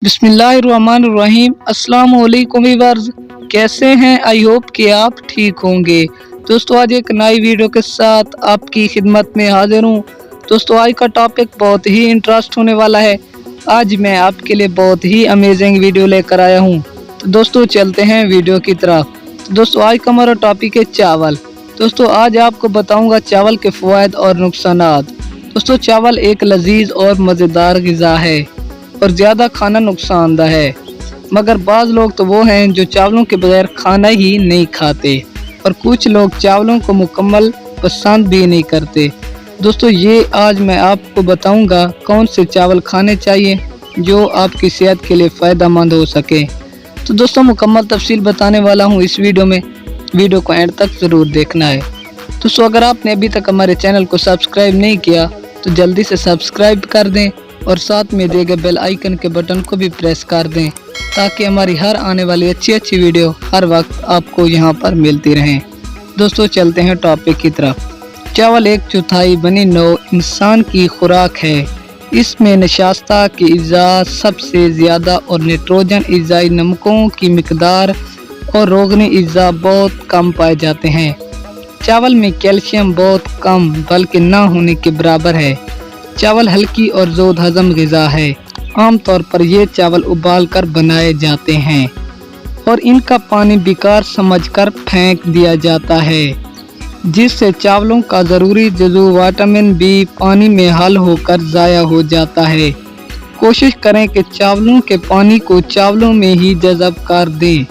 बिस्मिल्लाहिर्रहमानिर्रहीम। अस्सलाम वालेकुम व्यूअर्स, कैसे हैं? आई होप कि आप ठीक होंगे। दोस्तों आज एक नई वीडियो के साथ आपकी खिदमत में हाजिर हूँ। दोस्तों आज का टॉपिक बहुत ही इंटरेस्ट होने वाला है। आज मैं आपके लिए बहुत ही अमेजिंग वीडियो लेकर आया हूँ। तो दोस्तों चलते हैं वीडियो की तरफ। तो दोस्तों आज का हमारा टॉपिक है चावल। दोस्तों आज आपको बताऊंगा चावल के फ़वाइद और नुकसानात। दोस्तों चावल एक लजीज और मज़ेदार ग़िज़ा है और ज़्यादा खाना नुकसानदा है, मगर बाज़ लोग तो वो हैं जो चावलों के बगैर खाना ही नहीं खाते और कुछ लोग चावलों को मुकम्मल पसंद भी नहीं करते। दोस्तों ये आज मैं आपको बताऊंगा कौन से चावल खाने चाहिए जो आपकी सेहत के लिए फ़ायदेमंद हो सके। तो दोस्तों मुकम्मल तफसील बताने वाला हूँ इस वीडियो में, वीडियो को एंड तक ज़रूर देखना है। दोस्तों अगर आपने अभी तक हमारे चैनल को सब्सक्राइब नहीं किया तो जल्दी से सब्सक्राइब कर दें और साथ में दिए गए बेल आइकन के बटन को भी प्रेस कर दें ताकि हमारी हर आने वाली अच्छी वीडियो हर वक्त आपको यहां पर मिलती रहें। दोस्तों चलते हैं टॉपिक की तरफ। चावल एक चौथाई बनी नौ इंसान की खुराक है। इसमें नशास्ता की इज़्ज़ा सबसे ज़्यादा और नाइट्रोजन इज़्ज़ाई नमकों की मिकदार और रोगनी इज़्ज़ा बहुत कम पाए जाते हैं। चावल में कैल्शियम बहुत कम बल्कि ना होने के बराबर है। चावल हल्की और ज़ोद हज़म ग़िज़ा है। आमतौर पर ये चावल उबाल कर बनाए जाते हैं और इनका पानी बेकार समझकर फेंक दिया जाता है, जिससे चावलों का ज़रूरी जुज़ू विटामिन बी पानी में हल होकर ज़ाया हो जाता है। कोशिश करें कि चावलों के पानी को चावलों में ही जज़ब कर दें।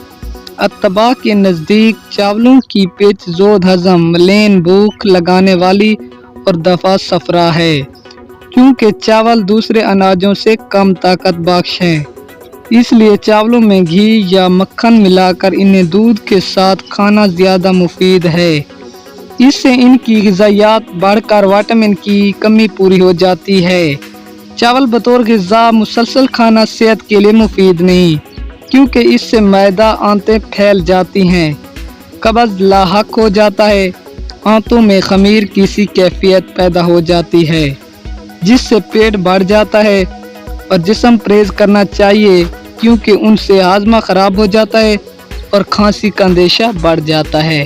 अत्तबा के नज़दीक चावलों की पिच ज़ोद हज़म, मलेन, भूख लगाने वाली और दफ़ा सफरा है, क्योंकि चावल दूसरे अनाजों से कम ताकत बख्श हैं। इसलिए चावलों में घी या मक्खन मिलाकर इन्हें दूध के साथ खाना ज़्यादा मुफीद है। इससे इनकी ग़िज़ायात बढ़कर विटामिन की कमी पूरी हो जाती है। चावल बतौर ग़िज़ा मुसलसल खाना सेहत के लिए मुफीद नहीं, क्योंकि इससे मैदा आंतें फैल जाती हैं, कब्ज़ लाहक हो जाता है, आंतों में खमीर की सी कैफियत पैदा हो जाती है, जिससे पेट बढ़ जाता है और जिस्म परहेज़ करना चाहिए, क्योंकि उनसे हाजमा ख़राब हो जाता है और खांसी का अंदेशा बढ़ जाता है।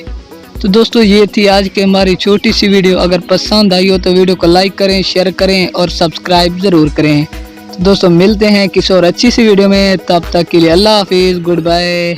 तो दोस्तों ये थी आज की हमारी छोटी सी वीडियो। अगर पसंद आई हो तो वीडियो को लाइक करें, शेयर करें और सब्सक्राइब ज़रूर करें। तो दोस्तों मिलते हैं किसी और अच्छी सी वीडियो में, तब तक के लिए अल्लाह हाफिज़, गुड बाय।